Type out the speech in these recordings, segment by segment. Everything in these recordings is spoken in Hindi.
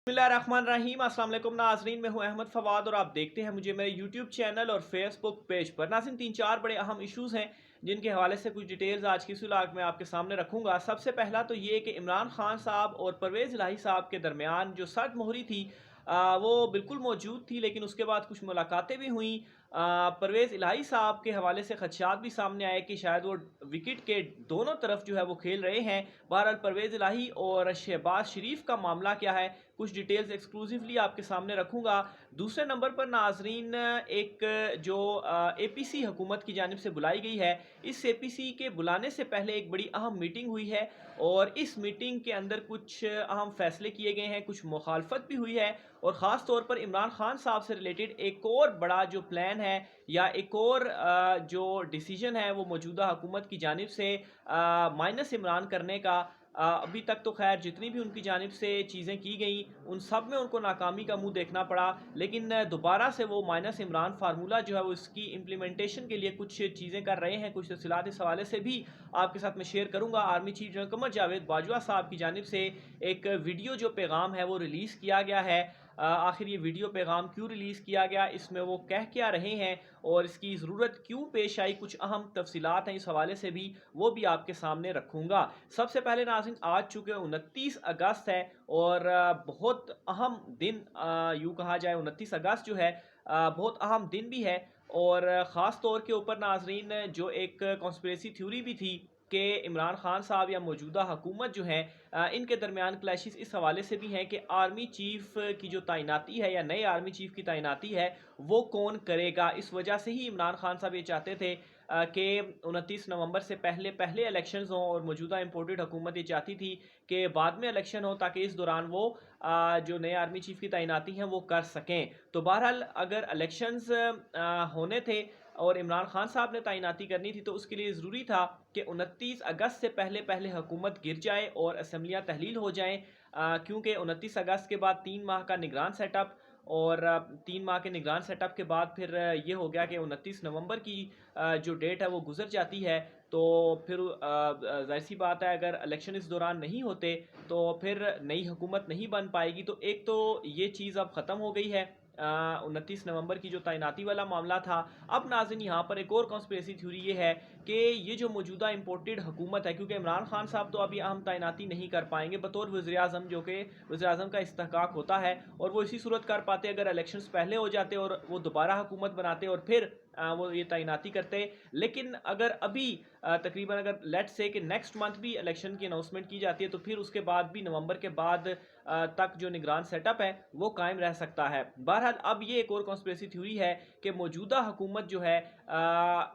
बिस्मिल्लाहिर्रहमानिर्रहीम। अस्सलाम वालेकुम नाज़रीन, मैं हूं अहमद फवाद और आप देखते हैं मुझे मेरे यूट्यूब चैनल और फेसबुक पेज पर। नाज़रीन, 3-4 बड़े अहम इश्यूज़ हैं जिनके हवाले से कुछ डिटेल्स आज की इस व्लॉग में आपके सामने रखूंगा। सबसे पहला तो ये कि इमरान खान साहब और परवेज़ इलाही साहब के दरमियान जो सर्द मोहरी थी वो बिल्कुल मौजूद थी, लेकिन उसके बाद कुछ मुलाकातें भी हुई। परवेज़ इलाही साहब के हवाले से खदशात भी सामने आए कि शायद वो विकेट के दोनों तरफ जो है वो खेल रहे हैं। बहरहाल परवेज़ इलाही और शहबाज शरीफ का मामला क्या है, कुछ डिटेल्स एक्सक्लूसिवली आपके सामने रखूंगा। दूसरे नंबर पर नाजरीन, एक जो एपीसी हुकूमत की जानिब से बुलाई गई है, इस एपीसी के बुलाने से पहले एक बड़ी अहम मीटिंग हुई है और इस मीटिंग के अंदर कुछ अहम फैसले किए गए हैं, कुछ मुखालफत भी हुई है और ख़ास तौर पर इमरान खान साहब से रिलेटेड एक और बड़ा जो प्लान है या एक और जो डिसीजन है वो मौजूदा हुकूमत की जानिब से माइनस इमरान करने का। अभी तक तो खैर जितनी भी उनकी जानिब से चीज़ें की गई उन सब में उनको नाकामी का मुंह देखना पड़ा, लेकिन दोबारा से वो माइनस इमरान फार्मूला जो है वो इसकी इम्प्लीमेंटेशन के लिए कुछ चीज़ें कर रहे हैं। कुछ तफसीलात इस हवाले से भी आपके साथ मैं शेयर करूंगा। Army chief general Qamar Javed Bajwa साहब की जानिब से एक वीडियो जो पैगाम है वो रिलीज़ किया गया है। आखिर ये वीडियो पैगाम क्यों रिलीज़ किया गया, इसमें वो कह क्या रहे हैं और इसकी ज़रूरत क्यों पेश आई, कुछ अहम तफसीलात हैं इस हवाले से भी, वो भी आपके सामने रखूँगा। सबसे पहले नाज़रीन, आज चूँकि 29 अगस्त है और बहुत अहम दिन, यूँ कहा जाए 29 अगस्त जो है बहुत अहम दिन भी है और ख़ास तौर के ऊपर नाज़रीन जो एक कॉन्स्पिरेसी थ्योरी भी थी कि इमरान खान साहब या मौजूदा हुकूमत जो है इनके दरमियान क्लैशेस इस हवाले से भी हैं कि आर्मी चीफ की जो तैनाती है या नए आर्मी चीफ की तैनाती है वो कौन करेगा। इस वजह से ही इमरान खान साहब ये चाहते थे कि 29 नवंबर से पहले पहले इलेक्शंस हों और मौजूदा इंपोर्टेड हुकूमत ये चाहती थी कि बाद में इलेक्शन हो ताकि इस दौरान वो जो नए आर्मी चीफ की तैनाती हैं वो कर सकें। तो बहरहाल अगर इलेक्शंस होने थे और इमरान खान साहब ने तैनाती करनी थी तो उसके लिए ज़रूरी था कि 29 अगस्त से पहले पहले हुकूमत गिर जाए और असम्बलियाँ तहलील हो जाएँ, क्योंकि 29 अगस्त के बाद 3 माह का निगरान सेटअप और 3 माह के निगरान सेटअप के बाद फिर ये हो गया कि 29 नवंबर की जो डेट है वो गुजर जाती है। तो फिर ज़ाहिर सी बात है अगर इलेक्शन इस दौरान नहीं होते तो फिर नई हुकूमत नहीं बन पाएगी। तो एक तो ये चीज़ अब ख़त्म हो गई है, 29 नवंबर की जो तैनाती वाला मामला था। अब नाज़रीन यहाँ पर एक और कॉन्स्पिरेसी थ्योरी ये है कि ये जो मौजूदा इंपोर्टेड हुकूमत है, क्योंकि इमरान खान साहब तो अभी अहम तैनाती नहीं कर पाएंगे बतौर वज़ीर-ए-आज़म, जो कि वज़ीर-ए-आज़म का इस्तेहकाक होता है और वो इसी सूरत कर पाते अगर इलेक्शंस पहले हो जाते और वो दोबारा हुकूमत बनाते और फिर वो ये तैनाती करते। लेकिन अगर अभी तकरीबन अगर लेट्स से कि नेक्स्ट मंथ भी इलेक्शन की अनाउंसमेंट की जाती है तो फिर उसके बाद भी नवंबर के बाद तक जो निगरान सेटअप है वो कायम रह सकता है। बहरहाल अब ये एक और कॉन्स्पिरेसी थ्योरी है कि मौजूदा हुकूमत जो है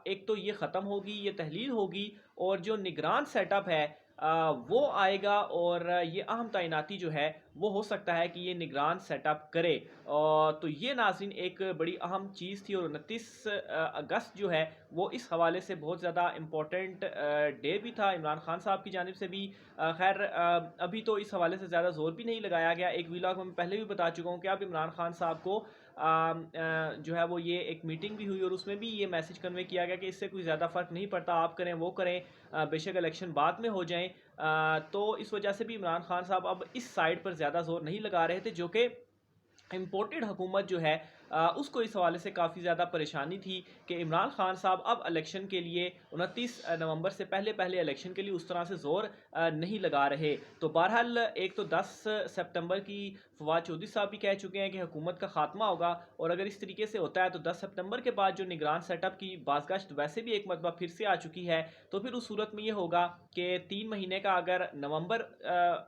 एक तो ये ख़त्म होगी, ये तहलील होगी और जो निगरान सेटअप है वो आएगा और ये अहम तैनाती जो है वो हो सकता है कि ये निगरान सेटअप करे। तो ये नाज़रीन एक बड़ी अहम चीज़ थी और 29 अगस्त जो है वो इस हवाले से बहुत ज़्यादा इम्पोर्टेंट डे भी था इमरान खान साहब की जानिब से भी। खैर अभी तो इस हवाले से ज़्यादा जोर भी नहीं लगाया गया। एक व्लॉग में पहले भी बता चुका हूँ कि अब इमरान खान साहब को जो है वो ये एक मीटिंग भी हुई और उसमें भी ये मैसेज कन्वे किया गया कि इससे कोई ज़्यादा फ़र्क नहीं पड़ता, आप करें वो करें, बेशक इलेक्शन बाद में हो जाएं। तो इस वजह से भी इमरान खान साहब अब इस साइड पर ज़्यादा जोर नहीं लगा रहे थे, जो कि इम्पोर्टेड हुकूमत जो है उसको इस हवाले से काफ़ी ज़्यादा परेशानी थी कि इमरान खान साहब अब इलेक्शन के लिए 29 नवंबर से पहले पहले इलेक्शन के लिए उस तरह से ज़ोर नहीं लगा रहे। तो बहरहाल एक तो 10 सितंबर की फवाद चौधरी साहब भी कह चुके हैं कि हुकूमत का खात्मा होगा और अगर इस तरीके से होता है तो 10 सितंबर के बाद जो निगरान सेटअप की बाज़गश्त वैसे भी एक मरतबा फिर से आ चुकी है। तो फिर उस सूरत में ये होगा कि 3 महीने का अगर नवंबर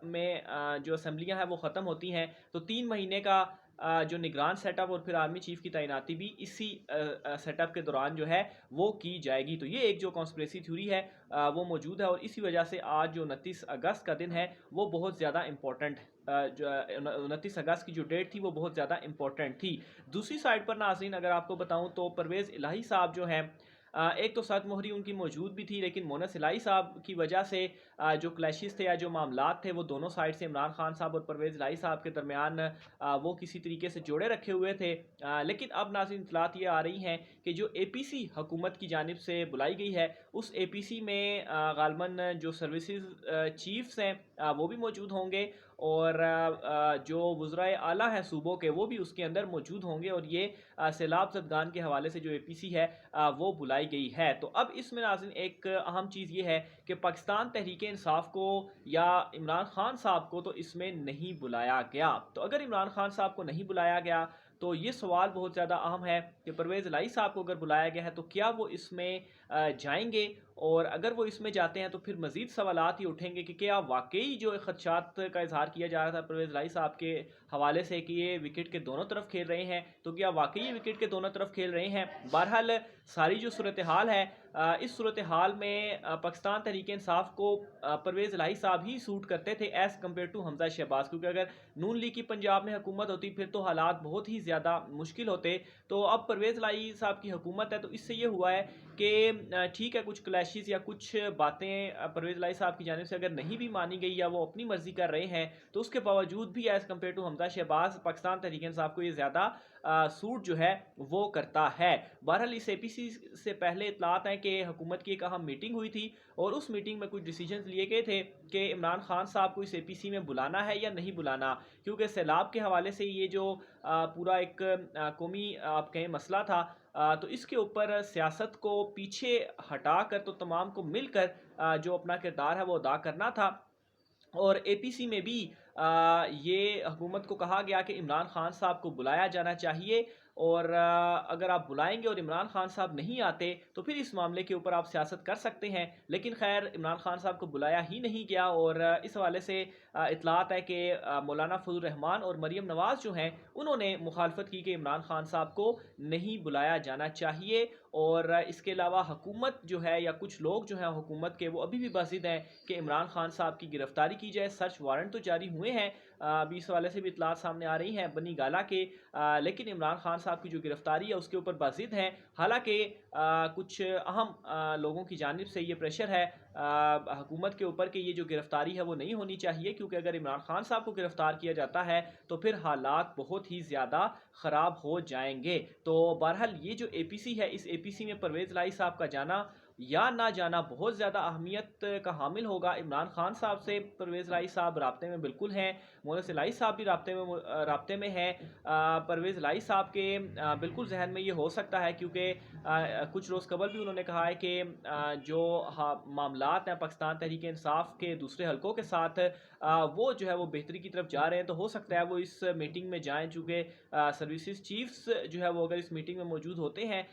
में जो असम्बलियाँ हैं वो ख़त्म होती हैं तो 3 महीने का जो निगरान सेटअप और फिर आर्मी चीफ की तैनाती भी इसी सेटअप के दौरान जो है वो की जाएगी। तो ये एक जो कॉन्स्पिरेसी थ्योरी है वो मौजूद है और इसी वजह से आज जो 29 अगस्त का दिन है वो बहुत ज़्यादा इंपॉर्टेंट, जो 29 अगस्त की जो डेट थी वो बहुत ज़्यादा इंपॉर्टेंट थी। दूसरी साइड पर नाज़रीन अगर आपको बताऊँ तो परवेज़ इलाही साहब जो हैं, एक तो सत मोहरी उनकी मौजूद भी थी लेकिन मोनस इलाही साहब की वजह से जो क्लैशेस थे या जो मामलात थे वो दोनों साइड से इमरान खान साहब और परवेज़ इलाही साहब के दरमियान वो किसी तरीके से जोड़े रखे हुए थे। लेकिन अब नाज़रीन इत्तलात ये आ रही हैं कि जो एपीसी हुकूमत की जानिब से बुलाई गई है उस एपीसी में गालबन जो सर्विसेज चीफ्स हैं वो भी मौजूद होंगे और जो वज़राए आला हैं सूबों के वो भी उसके अंदर मौजूद होंगे और ये सैलाब ज़दगान के हवाले से जो APC है वो बुलाई गई है। तो अब इसमें नाज़रीन एक अहम चीज़ ये है कि पाकिस्तान तहरीक-ए-इंसाफ को या इमरान खान साहब को तो इसमें नहीं बुलाया गया। तो अगर इमरान खान साहब को नहीं बुलाया गया तो ये सवाल बहुत ज़्यादा अहम है कि परवेज़ इलाही साहब को अगर बुलाया गया है तो क्या वो इसमें जाएंगे, और अगर वो इसमें जाते हैं तो फिर मज़ीद सवालात ये उठेंगे कि क्या वाक़ई जो ख़दशात का इज़हार किया जा रहा था परवेज़ इलाही साहब के हवाले से कि ये विकेट के दोनों तरफ खेल रहे हैं, तो क्या वाक़ई ये विकेट के दोनों तरफ खेल रहे हैं। बहरहाल सारी जो सूरत हाल है, इस सूरत हाल में पाकिस्तान तहरीक-ए-इंसाफ को परवेज़ इलाही साहब ही सूट करते थे as compared to Hamza Shahbaz, क्योंकि अगर नून लीग की पंजाब में हुकूमत होती फिर तो हालात बहुत ही ज़्यादा मुश्किल होते। तो अब परवेज़ इलाही साहब की हुकूमत है तो इससे ये हुआ है कि ठीक है, कुछ क्लैशेस या कुछ बातें परवेज़ इलाही साहब की जानिब से अगर नहीं भी मानी गई या वो अपनी मर्जी कर रहे हैं तो उसके बावजूद भी as compared to Hamza Shahbaz Pakistan Tehreek-e-Insaf को ये ज़्यादा सूट जो है वो करता है। बहरहाल इस APC से पहले इतलात हैं कि हुकूमत की एक अहम मीटिंग हुई थी और उस मीटिंग में कुछ डिसीजंस लिए गए थे कि इमरान खान साहब को इस APC में बुलाना है या नहीं बुलाना, क्योंकि सैलाब के हवाले से ये जो पूरा एक कौमी आप कहें मसला था, तो इसके ऊपर सियासत को पीछे हटाकर तो तमाम को मिलकर जो अपना किरदार है वो अदा करना था। और APC में भी ये हुकूमत को कहा गया कि इमरान खान साहब को बुलाया जाना चाहिए, और अगर आप बुलाएंगे और इमरान खान साहब नहीं आते तो फिर इस मामले के ऊपर आप सियासत कर सकते हैं। लेकिन खैर इमरान खान साहब को बुलाया ही नहीं गया और इस हवाले से इतलात है कि मौलाना फजल रहमान और मरीम नवाज़ जो हैं उन्होंने मुखालफत की कि इमरान खान साहब को नहीं बुलाया जाना चाहिए। और इसके अलावा हुकूमत जो है या कुछ लोग जो हैं हुकूमत के वो अभी भी बाज़िद हैं कि इमरान खान साहब की गिरफ्तारी की जाए। सर्च वारंट तो जारी हुए हैं, अभी इस हवाले से भी इतलात सामने आ रही हैं बनी गाला के, लेकिन इमरान खान साहब की जो गिरफ्तारी है उसके ऊपर बाज़िद हैं। हालांकि कुछ अहम लोगों की जानिब से ये प्रेशर है हुकूमत के ऊपर कि ये जो गिरफ्तारी है वो नहीं होनी चाहिए, क्योंकि अगर इमरान खान साहब को गिरफ्तार किया जाता है तो फिर हालात बहुत ही ज़्यादा ख़राब हो जाएंगे। तो बहरहाल ये जो APC है, इस APC में परवेज़ इलाही साहब का जाना या ना जाना बहुत ज़्यादा अहमियत का हामिल होगा। इमरान खान साहब से परवेज़ इलाही साहब राब्ते में बिल्कुल हैं, मोहसिन इलाही साहब भी राब्ते में हैं। परवेज़ इलाही साहब के बिल्कुल जहन में ये हो सकता है, क्योंकि कुछ रोज़ कबल भी उन्होंने कहा है कि जो मामलात हैं पाकिस्तान तहरीक इंसाफ के दूसरे हलकों के साथ वो जो है वो बेहतरी की तरफ जा रहे हैं, तो हो सकता है वो इस मीटिंग में जाएं। चूँकि सर्विसेज चीफ्स जो है वो अगर इस मीटिंग में मौजूद होते हैं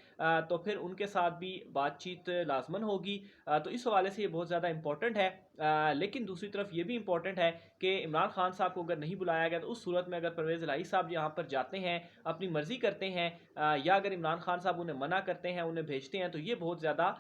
तो फिर उनके साथ भी बातचीत लाजमन होगी। तो इस हवाले से ये बहुत ज़्यादा इंपॉर्टेंट है। लेकिन दूसरी तरफ ये भी इंपॉर्टेंट है कि इमरान खान साहब को अगर नहीं बुलाया गया तो उस सूरत में अगर परवेज़ इलाही साहब यहाँ पर जाते हैं, अपनी मर्जी करते हैं, या अगर इमरान खान साहब उन्हें मना करते हैं, उन्हें भेजते हैं, तो ये बहुत ज़्यादा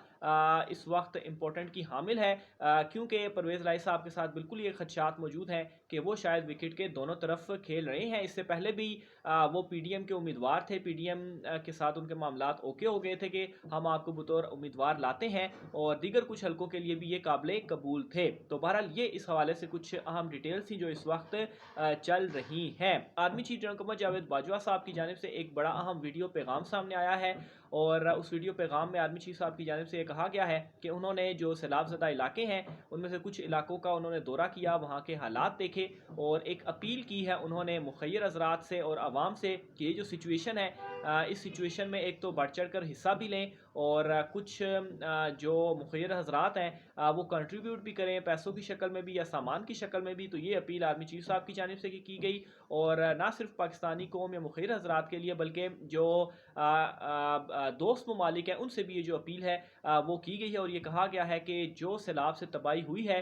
इस वक्त इम्पोर्टेंट की हामिल है, क्योंकि परवेज़ इलाही साहब के साथ बिल्कुल ये खदशात मौजूद हैं कि वो शायद विकेट के दोनों तरफ खेल रहे हैं। इससे पहले भी वो PDM के उम्मीदवार थे, PDM के साथ उनके मामलात ओके हो गए थे कि हम आपको बतौर उम्मीदवार लाते हैं, और दीगर कुछ हलकों के लिए भी ये काबिल कबूल थे। तो बहरहाल ये इस हवाले से कुछ अहम डिटेल्स थी जो इस वक्त चल रही हैं। Army chief general Qamar Javed Bajwa साहब की जानिब से एक बड़ा अहम वीडियो पैगाम सामने आया है, और उस वीडियो पैगाम में आर्मी चीफ साहब की जानिब से ये कहा गया है कि उन्होंने जो सैलाब ज़दा इलाके हैं उनमें से कुछ इलाकों का उन्होंने दौरा किया, वहाँ के हालात देखे, और एक अपील की है उन्होंने मुखय्यर हज़रात से और आवाम से कि ये जो सिचुएशन है, इस सिचुएशन में एक तो बढ़ चढ़ कर हिस्सा भी लें, और कुछ जो मुखय्यर हज़रात हैं वो कंट्रीब्यूट भी करें पैसों की शक्ल में भी या सामान की शक्ल में भी। तो ये अपील आर्मी चीफ साहब की जानिब से की गई, और ना सिर्फ पाकिस्तानी कौम या मुखय्यर हज़रात के लिए बल्कि जो दोस्त ममालिक हैं उनसे भी ये जो अपील है वो की गई है। और ये कहा गया है कि जो सैलाब से तबाही हुई है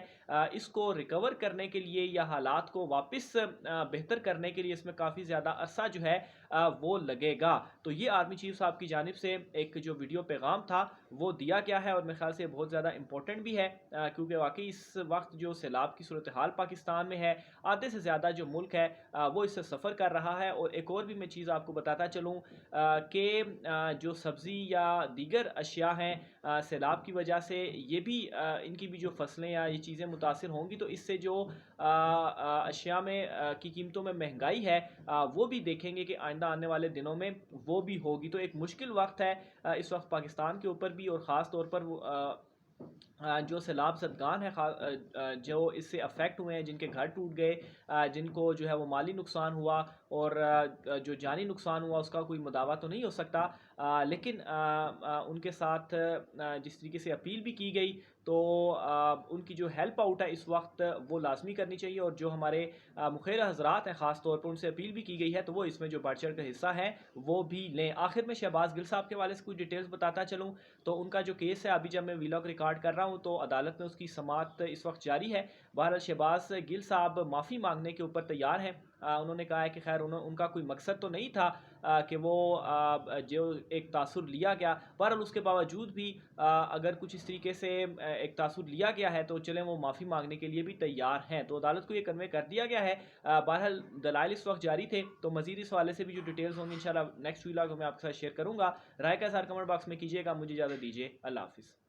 इसको रिकवर करने के लिए या हालात को वापस बेहतर करने के लिए इसमें काफ़ी ज़्यादा अरसा जो है वो लगेगा। तो ये आर्मी चीफ साहब की जानिब से एक जो वीडियो पैगाम था वो दिया गया है, और मेरे ख्याल से बहुत ज़्यादा इंपॉर्टेंट भी है, क्योंकि वाकई इस वक्त जो सैलाब की सूरत हाल पाकिस्तान में है, आधे से ज़्यादा जो मुल्क है वो इससे सफ़र कर रहा है। और एक और भी मैं चीज़ आपको बताता चलूँ कि जो सब्ज़ी या दीगर अशिया हैं सैलाब की वजह से ये भी इनकी भी जो फसलें या ये चीज़ें मुतासिर होंगी, तो इससे जो अशिया में की कीमतों में महंगाई है वो भी देखेंगे कि आइंदा आने वाले दिनों में वो भी होगी। तो एक मुश्किल वक्त है इस वक्त पाकिस्तान के ऊपर भी, और ख़ास तौर पर जो सैलाब ज़दगान है जो इससे अफ़ेक्ट हुए हैं, जिनके घर टूट गए, जिनको जो है वो माली नुकसान हुआ और जो जानी नुकसान हुआ उसका कोई मुदावा तो नहीं हो सकता, लेकिन उनके साथ जिस तरीके से अपील भी की गई, तो उनकी जो हेल्प आउट है इस वक्त वो लाजमी करनी चाहिए। और जो हमारे मुखिर हजरात हैं ख़ास तौर पर, उनसे अपील भी की गई है, तो वो इसमें जो बढ़ चढ़ का हिस्सा है वो भी लें। आखिर में शहबाज गिल साहब के हवाले से कुछ डिटेल्स बताता चलूँ, तो उनका जो केस है, अभी जब मैं वीलॉग रिकॉर्ड कर रहा हूँ तो अदालत में उसकी समाअत इस वक्त जारी है। बहरहाल शहबाज गिल साहब माफ़ी मांगने के ऊपर तैयार हैं। उन्होंने कहा है कि खैर उनका कोई मकसद तो नहीं था कि वो जो एक तासुर लिया गया, बहरहाल उसके बावजूद भी अगर कुछ इस तरीके से एक तासुर लिया गया है तो चलें वो माफ़ी मांगने के लिए भी तैयार हैं। तो अदालत को ये कन्वे कर दिया गया है। बहरहाल दलाइल इस वक्त जारी थे, तो मज़ीद इस हवाले से भी जो डिटेल्स होंगी इंशाल्लाह नेक्स्ट वीलॉग में आपके साथ शेयर करूँगा। राय का इज़हार कमेंट बॉक्स में कीजिएगा। मुझे इजाज़त दीजिए। अल्लाह हाफ़िज़।